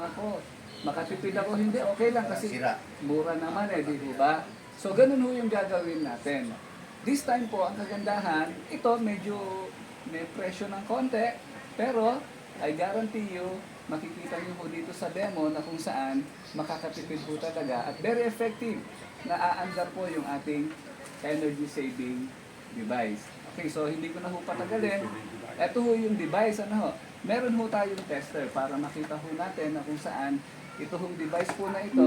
ako. Makatipid ako, hindi, okay lang kasi Sira. mura naman eh, di ba? So, ganun ho yung gagawin natin. This time po, ang kagandahan, ito medyo may presyo ng konti, pero I guarantee you, makikita niyo po dito sa demo na kung saan makakatipid po talaga at very effective na aandar po yung ating energy saving device. Okay, so hindi ko na ho patagalin. Ito ho yung device, ano ho. Meron ho tayong tester para makita ho natin na kung saan ito hong device po na ito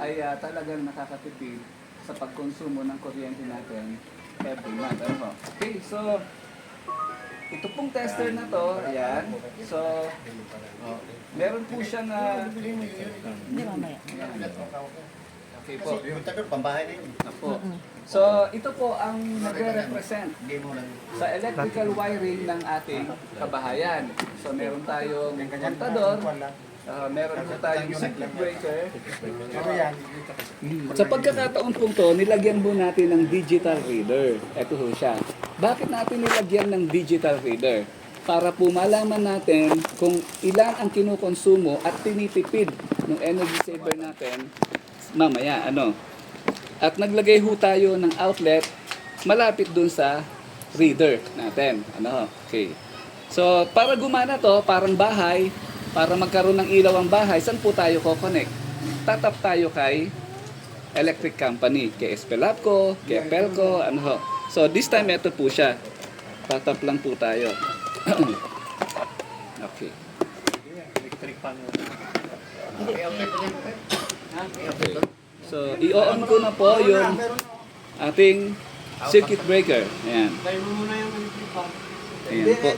ay talagang nakakatipid sa pagkonsumo ng kuryente natin every month. Ano ho? Okay, so ito pong tester na to, ayan. So, meron po siyang Hindi mamaya. okay po. Yung tagal, pambahay na yun. Apo. So, ito po ang nagre-represent Hindi mo lang. sa electrical wiring ng ating kabahayan. So, meron tayong kontador, meron po tayong circuit breaker. Sa pagkakataon po to, nilagyan po natin ng digital reader. Ito ho siya. Bakit natin nilagyan ng digital reader? Para po malaman natin kung ilan ang kinukonsumo at tinitipid ng energy saver natin mamaya. At naglagay ho tayo ng outlet malapit dun sa reader natin. Okay. So, para gumana to, parang bahay, para magkaroon ng ilaw ang bahay, saan po tayo ko-connect? Tatap tayo kay electric company, kay Espelapco, kay Pelco, So, this time, ito po siya. Tatap lang po tayo. Okay. Electric pan. Okay. So, i-on ko na po yung ating circuit breaker. Ayan. Ayan po.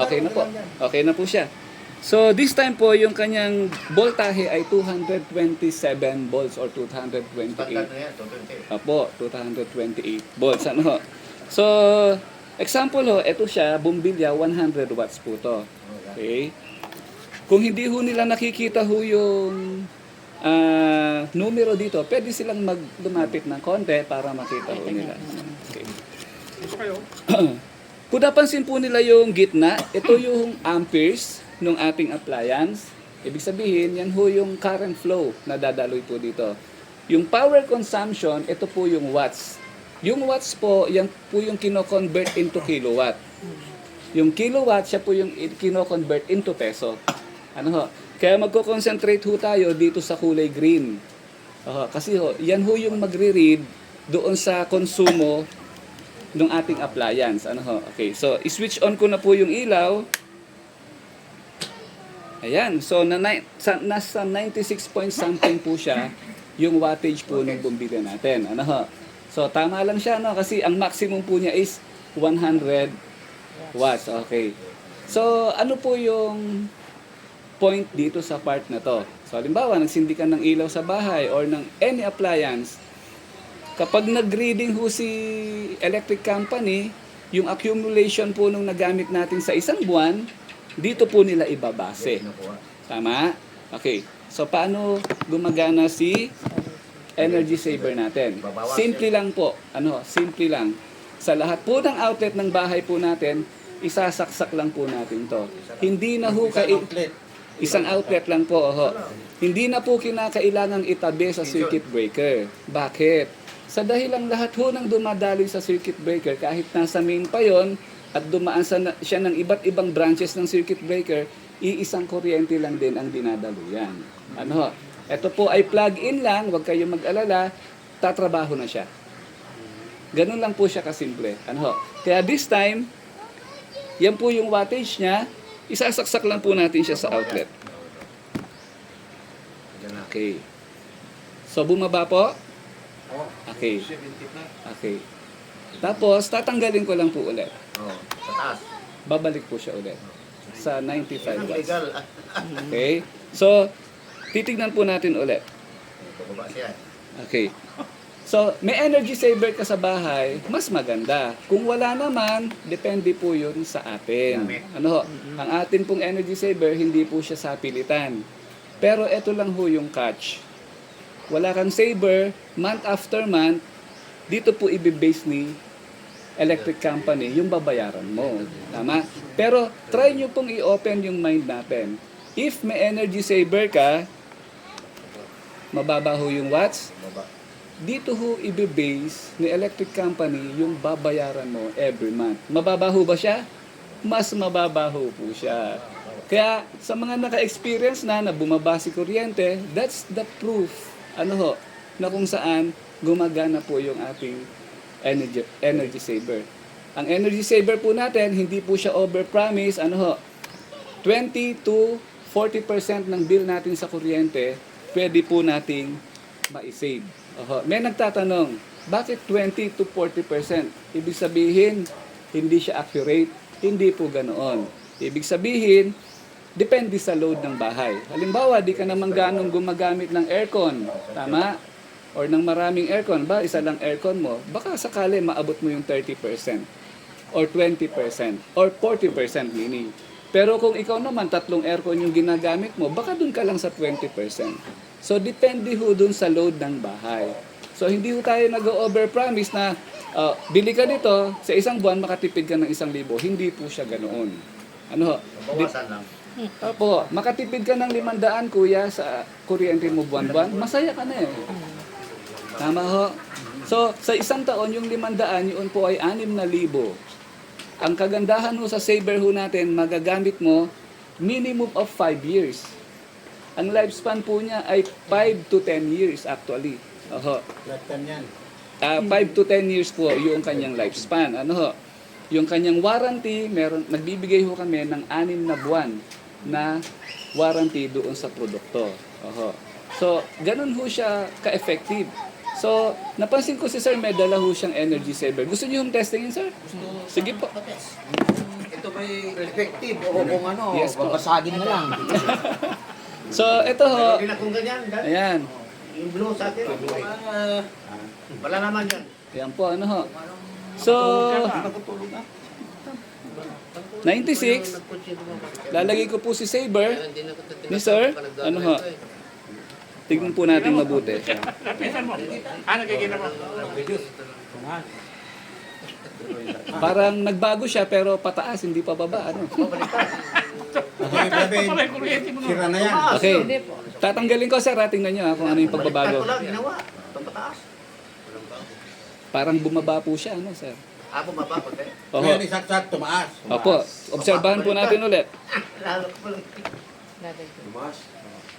Okay na po. Okay na po siya. So, this time po, yung kanyang voltahe ay 227 volts or 228. Standard na yan, 220. Apo, 228 volts. So, example ho, ito siya, bumbilya, 100 watts po to. Okay? Kung hindi ho nila nakikita ho yung numero dito, pwede silang lumapit ng konti para makita ho nila. Okay. Kung napansin po nila yung gitna, ito yung amperes ng ating appliance. Ibig sabihin, yan ho yung current flow na dadaloy po dito. Yung power consumption, ito po yung watts. Yung watts po, yan po yung kino-convert into kilowatt. Yung kilowatt, siya po yung kino-convert into peso. Kaya magko-concentrate ho tayo dito sa kulay green. Kasi yan ho yung magre-read doon sa konsumo ng ating appliance. Okay, so i-switch on ko na po yung ilaw. Ayan, so nasa 96 point something po siya yung wattage po ng bumbilya natin. So tama lang siya, kasi ang maximum po niya is 100 watts. Okay. So ano po yung point dito sa part na to? So halimbawa, nagsindi ka ng ilaw sa bahay or ng any appliance, kapag nag-reading ho si electric company, yung accumulation po nung nagamit natin sa isang buwan, dito po nila ibabase. Tama? Okay. So, paano gumagana si energy saver natin? Simple lang po. Simple lang. Sa lahat po ng outlet ng bahay po natin, isasaksak lang po natin to. Hindi na ho isang outlet lang po. Hindi na po kinakailangang itabi sa circuit breaker. Bakit? Sa dahilang lahat ho ng dumadaloy sa circuit breaker, kahit nasa main pa yon, at dumaan siya ng iba't ibang branches ng circuit breaker, iisang kuryente lang din ang dinadaluyan. Ito po ay plug-in lang, huwag kayong mag-alala, tatrabaho na siya. Ganun lang po siya kasimple. Kaya this time, yan po yung wattage niya, isasaksak lang po natin siya sa outlet. Okay. So, bumaba po? Okay. Okay. Tapos, tatanggalin ko lang po ulit. Sa taas. Babalik po siya ulit sa 95 watts. Legal. Okay? So, titignan po natin ulit. Pababa siya. Okay. So, may energy saver ka sa bahay, mas maganda. Kung wala naman, depende po yun sa atin. Ang atin pong energy saver, hindi po siya sa pilitan. Pero ito lang ho yung catch. Wala kang saver, month after month, dito po i-base ni electric company yung babayaran mo. Tama? Pero try nyo pong i-open yung mind natin. If may energy saver ka, mababa ho yung watts, Baba. dito ho i-base ni electric company yung babayaran mo every month. Mababa ho ba siya? Mas mababa ho po siya. Kaya sa mga naka-experience na bumaba si kuryente, that's the proof na kung saan gumagana po yung ating energy saver. Ang energy saver po natin, hindi po siya overpromise, 20 to 40% ng bill natin sa kuryente, pwede po nating ma-save. May nagtatanong, bakit 20 to 40%? Ibig sabihin, hindi siya accurate. Hindi po ganoon. Ibig sabihin, depende sa load ng bahay. Halimbawa, di ka naman ganong gumagamit ng aircon. Tama? Or ng maraming aircon. Isa lang aircon mo. Baka sakali maabot mo yung 30%. Or 20%. Or 40% meaning. Pero kung ikaw naman, 3 aircon yung ginagamit mo, baka dun ka lang sa 20%. So, depende ho dun sa load ng bahay. So, hindi ho tayo nag-overpromise na bili ka nito, sa isang buwan makatipid ka ng 1,000. Hindi po siya ganoon. Bawasan lang. Opo, makatipid ka ng 500 kuya sa kuryente mo buwan-buwan, masaya ka na eh. Tama ho? So, sa isang taon, yung 500, yun po ay 6,000. Ang kagandahan ho sa saver ho natin, magagamit mo minimum of 5 years. Ang lifespan po niya ay 5 to 10 years actually. Lifetime yan. 5 to 10 years po yung kanyang lifespan. Yung kanyang warranty, nagbibigay ho kami ng 6 na buwan na warranty doon sa produkto. So, ganun ho siya ka-effective. So, napansin ko si Sir, may dala ho siyang energy saver. Gusto niyo yung testingin, Sir? Sige po. Ito ba'y effective o kung Yes po. babasagin na lang. So, ito ho. Hindi na kung ganyan. Ayan. Yung blue sa atin. Wala naman yan. Ayan po, So, 96, lalagay ko po si saver ni Sir. Tignan po natin mabuti. Lapisan mo. Kikita mo? Parang nagbago siya pero pataas, hindi pa baba. May kuryente mo. Sira na yan. Okay. Tatanggalin ko, Sir. Tingnan nyo kung ano yung pagbabago. Ito lang, ginawa. Itong pataas. Parang bumaba po siya, Sir. Bumaba ko, te. Oho. Isat-sat, tumaas. Opo. Obserbahan po natin ulit. Lalo ko lang. Tumaas.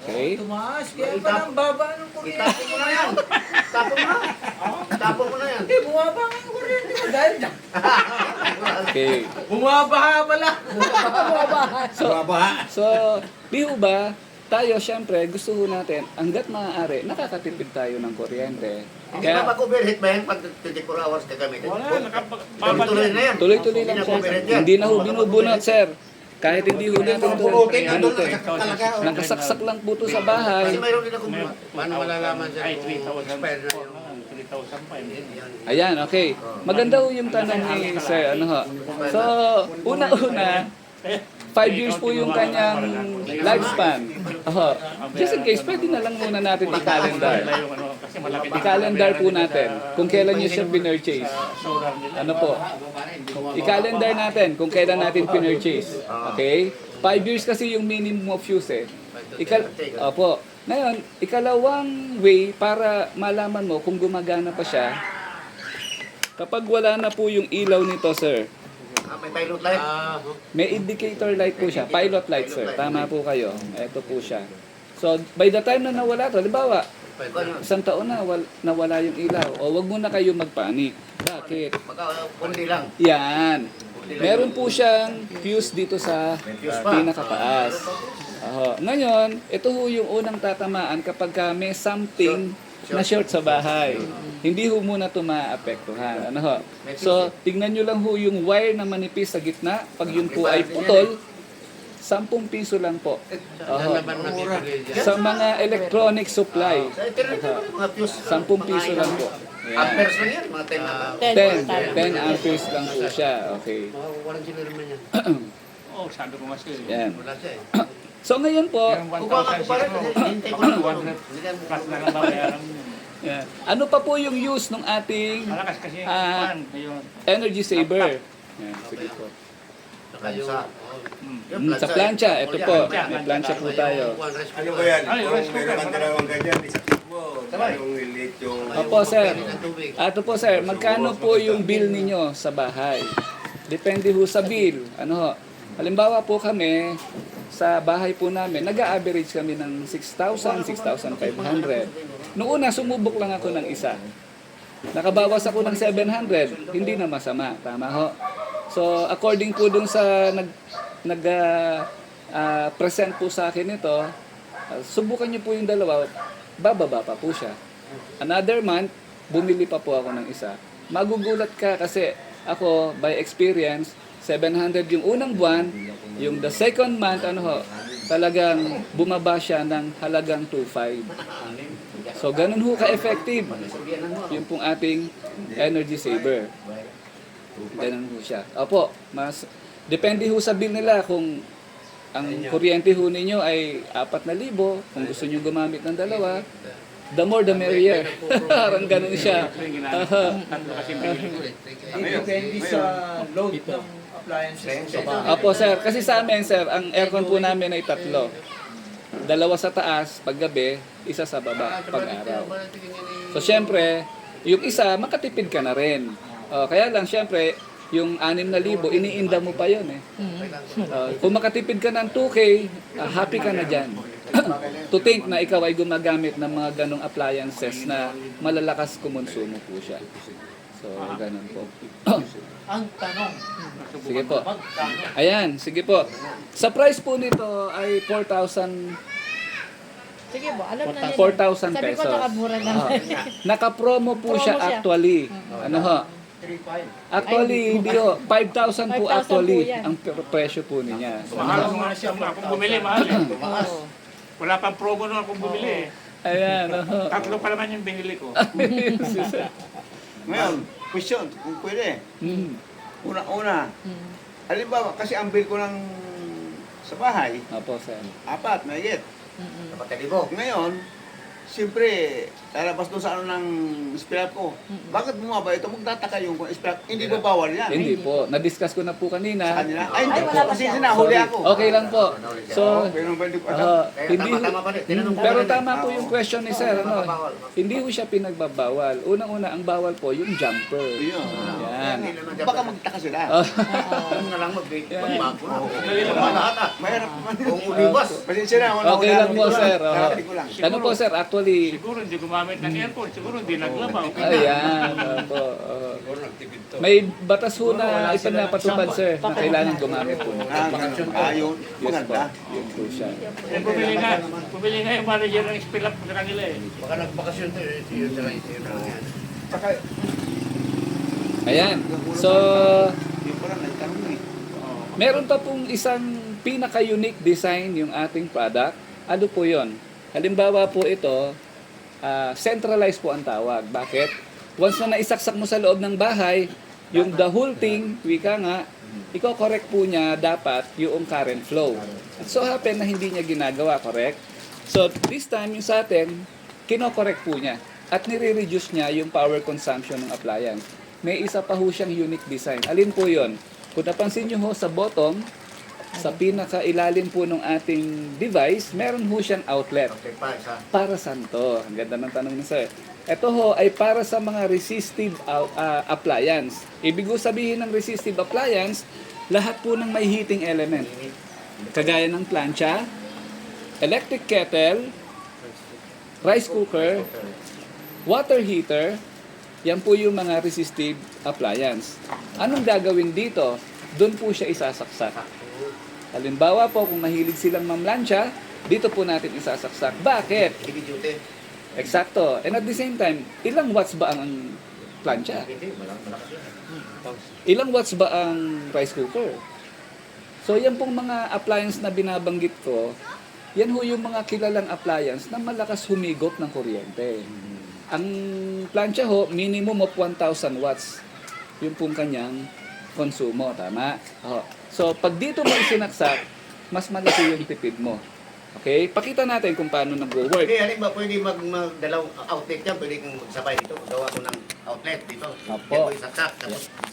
Okay. Tumaas, kaya pa ng baba ng kuryente. Itapon mo na yan. Tapon mo na. Tapon mo na yan. Hindi, bumaba nga yung kuryente mo dahil dyan. Okay. Bumabaha pala. So, di ho ba, tayo syempre gusto ho natin, hanggat maaari, nakakatipid tayo ng kuryente. Hindi na Kaya mag-overheat ba yan pag 24 hours ka gamitin? Wala, Tuloy na yan. tuloy-tuloy lang siya. Hindi na ho binubunot, Sir. Kahit hindi ho natin ito, nakasaksak lang po ito sa Kasi bahay. mayroon din akong Paano malalaman siya Ay, kung 3,000. expire na yung 3,000 pa yun. Ayan, okay. Maganda ho yung tanong ni Sir. So, una-una, 5 years po yung kanyang lifespan. Just in case, pwede na lang muna natin i-calendar. Kasi malaki din. I-calendar po natin kung kailan nyo siya pinurchase. Solar nila. Ano po? I-calendar natin kung kailan natin pinurchase. Okay? 5 years kasi yung minimum of use eh. Opo. Ngayon, ikalawang way para malaman mo kung gumagana pa siya, kapag wala na po yung ilaw nito, Sir, may pilot light. may indicator light po siya. Pilot light, Sir. Tama po kayo. Ito po siya. So, by the time na nawala ito, halimbawa, isang taon na nawala yung ilaw. O, wag muna kayo magpanik. Bakit? Kundi lang. Yan. Meron po siyang fuse dito sa pinakataas. Ngayon, ito ho yung unang tatamaan kapag may something na short sa bahay. Hindi ho muna ito maapektuhan. So, tignan nyo lang ho yung wire na manipis sa gitna. Pag yun po ay putol, 10 piso lang po. Sa mga electronic supply, Sa internet naman yung mga fuse. 10 piso lang po. Amperes lang yan, mga 10 na. 10 amperes lang po siya. Okay. walang sila naman yan. Oo, sabi ko kasi. Yan. Wala siya eh. So ngayon po, Yung Kukuha ka ko pa rin. Hintay ko lang. 100 plus na lang babayaran mo. yan. Ano pa po yung use ng ating Malakas kasi yung Ah. fan. Yung energy saver? Yan, sige po. Saka yung... Sa plancha, ito po. May plancha po tayo. Ano ba yan? Ay, Kung rice cooker, meron kang ano? dalawang ganyan, isakit mo. Yung lilit yung... Opo, sir. Ito po, sir. Magkano po yung bill ninyo sa bahay? Depende ho sa bill. Ano ho? Halimbawa po kami, sa bahay po namin, nag-a-average kami ng 6,000, 6,500. Noong una, sumubok lang ako ng isa. Nakabawas ako ng 700, hindi na masama. Tama ho? So, according po dun sa present po sa akin ito, subukan niyo po yung dalawa, bababa pa po siya. Another month, bumili pa po ako ng isa. Magugulat ka kasi ako, by experience, 700 yung unang buwan, yung the second month, ano ho, talagang bumaba siya ng halagang 2.5. So, ganun ho ka-effective yung pong ating energy saver. Ganun ho siya. Opo, mas depende ho sa bill nila kung ang kuryente ho ninyo ay 4,000, kung gusto nyo gumamit ng dalawa, the more the merrier. Parang ganun siya. Tatlo kasi binili ko. Depende sa load ng appliances sa bahay. Opo, sir. Kasi sa amin, sir, ang aircon po namin ay 3. 2 sa taas, paggabi, 1 sa baba, pag-araw. So, syempre, yung isa, makatipid ka na rin. Kaya lang, syempre, yung 6,000, iniinda mo pa yun eh. Kung makatipid ka ng 2K, happy ka na dyan. To think na ikaw ay gumagamit ng mga ganong appliances na malalakas kumonsumo po siya. So, ganun po. Ang tanong, Sige po. magkano? Ayan, sige po. Sa price po nito ay 4,000 Sige po, alam na nila. 4,000 Sabi ko, pesos. nakamura lang. Naka-promo po Promo siya siya. actually. Ano ho? 3.5. Actually, hindi ho. 5,000 po 5,000 actually po yan. ang presyo po niya. Mahal akong bumili, mahal eh. Oo. Wala pang promo nung akong bumili eh. Ayan, oho. 3 pa naman yung binili ko. Ngayon, question, kung pwede. Mm. Una-una, Mm. halimbawa, kasi ang bill ko ng sa bahay, Opo, sir. 4, mayigit. Mm-mm. Ngayon, siyempre, lalabas doon sa ano ng spell ko. Bakit bumaba ito? Magtataka yung kung spell. Hindi ba bawal yan? Hindi po. Na-discuss ko na po Sa kanina. kanila? Ay, hindi Ay, po. wala pa Kasi siya. sinahuli ako. Okay lang po. So, Pero hindi ko alam. hindi pero tama po yung question ni sir. Ano? Hindi ho siya pinagbabawal. Unang-una, ang bawal po yung jumper. Yun. Yan. Baka magtaka sila. Mahirap naman. Pasensya na. wala Okay ko lang na. po, sir. Kararating ko lang. Ano po, sir? Actually, Siguro hindi gumamit ng aircon, siguro hindi naglabaw. ayan. Opo. May batas ho na ipinapatupad, sir, na kailangan gumamit po. Ayun. Yes po. Maganda. Yun po siya. Eh, bumili nga yung manager ng spill up sa kanila eh. Baka nagbakasyon to eh. Yun sa yan. Saka, Ayan. So, yun pa lang, nagtanong eh. meron pa pong isang pinaka-unique design yung ating product. Ano po yon? Halimbawa po ito, centralized po ang tawag. Bakit? Once na naisaksak mo sa loob ng bahay, yung the whole thing, wika nga, i-correct po niya dapat yung current flow. At so happen na hindi niya ginagawa, correct? So this time, yung sa atin, kino-correct po niya. At nire-reduce niya yung power consumption ng appliance. May isa pa ho siyang unique design. Alin po yon? Kung napansin nyo ho sa bottom, sa pinaka-ilalim po ng ating device, meron ho siyang outlet. Para saan to? Ang ganda ng tanong ni sir. Ito ho ay para sa mga resistive appliance. Ibig ko sabihin ng resistive appliance, lahat po ng may heating element. Kagaya ng plancha, electric kettle, rice cooker, water heater, yan po yung mga resistive appliance. Anong gagawin dito? Doon po siya isasaksak. Halimbawa po, kung mahilig silang mamlansya, dito po natin isasaksak. Bakit? Eksakto. And at the same time, ilang watts ba ang plancha? Ilang watts ba ang rice cooker? So yan pong mga appliance na binabanggit ko, yan ho yung mga kilalang appliance na malakas humigop ng kuryente. Ang plancha ho, minimum of 1,000 watts. Yung pong kanyang konsumo, tama? So pag dito mo isinaksak, mas malaki yung tipid mo. Okay? Pakita natin kung paano nag-work. Hindi, alin ba pwede magdalawang outlet yan? Pwede kong magsabay dito. Magawa ko ng outlet dito. Apo. Yan ko isaksak. Tapos sa